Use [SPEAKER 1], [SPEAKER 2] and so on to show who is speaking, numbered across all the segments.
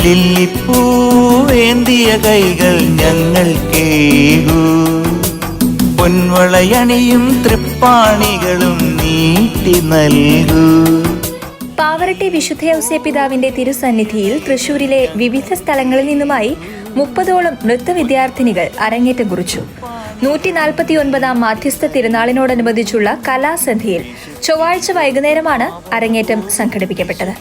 [SPEAKER 1] ലില്ലിപ്പൂവേന്തിയ കൈകൾ ഞങ്ങൾക്കേകൂ. പൊൻവളയണിയും തൃപ്പാണികളും നീട്ടി നൽകൂ.
[SPEAKER 2] പാവറട്ടി വിശുദ്ധ ഔസേപ്പിതാവിന്റെ തിരുസന്നിധിയിൽ തൃശൂരിലെ വിവിധ സ്ഥലങ്ങളിൽ നിന്നുമായി 30ഓളം നൃത്തവിദ്യാർത്ഥിനികൾ അരങ്ങേറ്റം കുറിച്ചു. 149ാം മാധ്യസ്ഥ തിരുനാളിനോടനുബന്ധിച്ചുള്ള കലാസന്ധ്യയിൽ ചൊവ്വാഴ്ച വൈകുന്നേരമാണ് അരങ്ങേറ്റം സംഘടിപ്പിക്കപ്പെട്ടത്.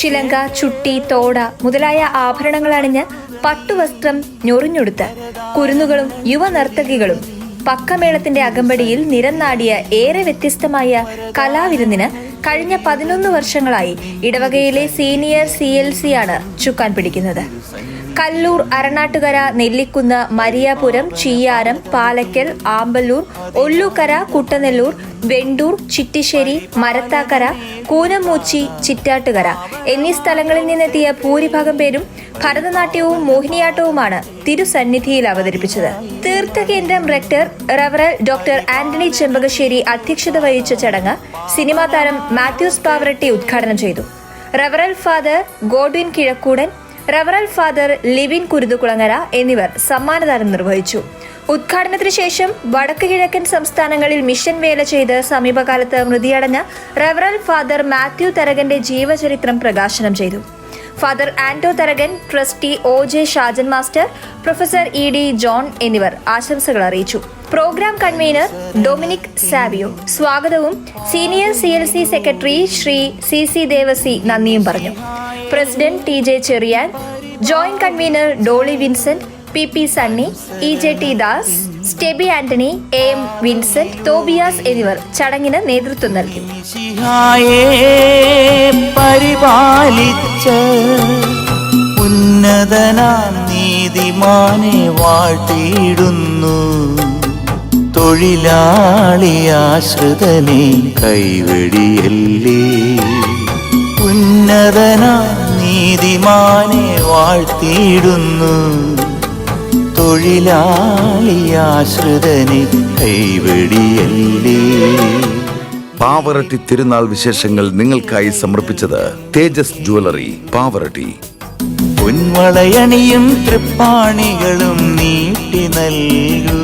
[SPEAKER 2] ചിലങ്ക, ചുട്ടി, തോട മുതലായ ആഭരണങ്ങൾ അണിഞ്ഞ് പട്ടുവസ്ത്രം ഞൊറിഞ്ഞൊടുത്ത് കുരുന്നുകളും യുവനർത്തകികളും പക്കമേളത്തിന്റെ അകമ്പടിയിൽ നിരന്നാടിയ ഏറെ വ്യത്യസ്തമായ കലാവിരുന്നിന് കഴിഞ്ഞ 11 വർഷങ്ങളായി ഇടവകയിലെ സീനിയർ CLC ആണ് ചുക്കാൻ പിടിക്കുന്നത്. കല്ലൂർ, അരണാട്ടുകര, നെല്ലിക്കുന്ന്, മരിയാപുരം, ചീയാരം, പാലക്കൽ, ആമ്പല്ലൂർ, ഒല്ലൂക്കര, കുട്ടനെല്ലൂർ, വെണ്ടൂർ, ചിറ്റിശ്ശേരി, മരത്താക്കര, കൂനമൂച്ചി, ചിറ്റാട്ടുകര എന്നീ സ്ഥലങ്ങളിൽ നിന്നെത്തിയ ഭൂരിഭാഗം പേരും ഭരതനാട്യവും മോഹിനിയാട്ടവുമാണ് തിരുസന്നിധിയിൽ അവതരിപ്പിച്ചത്. തീർത്ഥകേന്ദ്രം റെക്ടർ റവറൽ ഡോക്ടർ ആന്റണി ചെമ്പകശ്ശേരി അധ്യക്ഷത വഹിച്ച ചടങ്ങ് സിനിമാ താരം മാത്യൂസ് പാവറട്ടി ഉദ്ഘാടനം ചെയ്തു. റവറൽ ഫാദർ ഗോഡ്വിൻ കിഴക്കൂടൻ, റവറൽ ഫാദർ ലിവിൻ കുരുതുകുളങ്ങര എന്നിവർ സമ്മാനദാനം നിർവഹിച്ചു. ഉദ്ഘാടനത്തിന് ശേഷം വടക്ക് കിഴക്കൻ സംസ്ഥാനങ്ങളിൽ മിഷൻ വേല ചെയ്ത് സമീപകാലത്ത് മൃതിയടഞ്ഞ റവറൽ ഫാദർ മാത്യു തരകന്റെ ജീവചരിത്രം പ്രകാശനം ചെയ്തു. Father Anto Tharakan, trustee OJ Shajan master, professor ED John എന്നിവർ ആശംസകൾ അറിയിച്ചു. പ്രോഗ്രാം കൺവീനർ ഡൊമിനിക് സാവിയോ സ്വാഗതവും senior CLC secretary Shri CC Devasi നന്ദിയും പറഞ്ഞു. President TJ Cheriyan, joint convener Dolly Vincent, PP Sunny, EJT Das, Stebi Antony, AM Vincent, Tobias എന്നിവർ ചടങ്ങിന് നേതൃത്വം നൽകി.
[SPEAKER 1] പരിപാലിച്ച ഉന്നതനാം നീതിമാനെ വാഴ്ത്തിയിടുന്നു. തൊഴിലാളിയാശ്രിതനെ കൈവെടിയല്ലേ. ഉന്നതനാം നീതിമാനെ വാഴ്ത്തിയിടുന്നു. തൊഴിലാളിയാശ്രിതനെ കൈവെടിയല്ലേ.
[SPEAKER 3] പാവറട്ടി തിരുനാൾ വിശേഷങ്ങൾ നിങ്ങൾക്കായി സമർപ്പിച്ചത് തേജസ് ജ്വല്ലറി, പാവറട്ടി.
[SPEAKER 1] പൊൻവളയണിയും തൃപ്പാണികളും നീട്ടി നൽകൂ.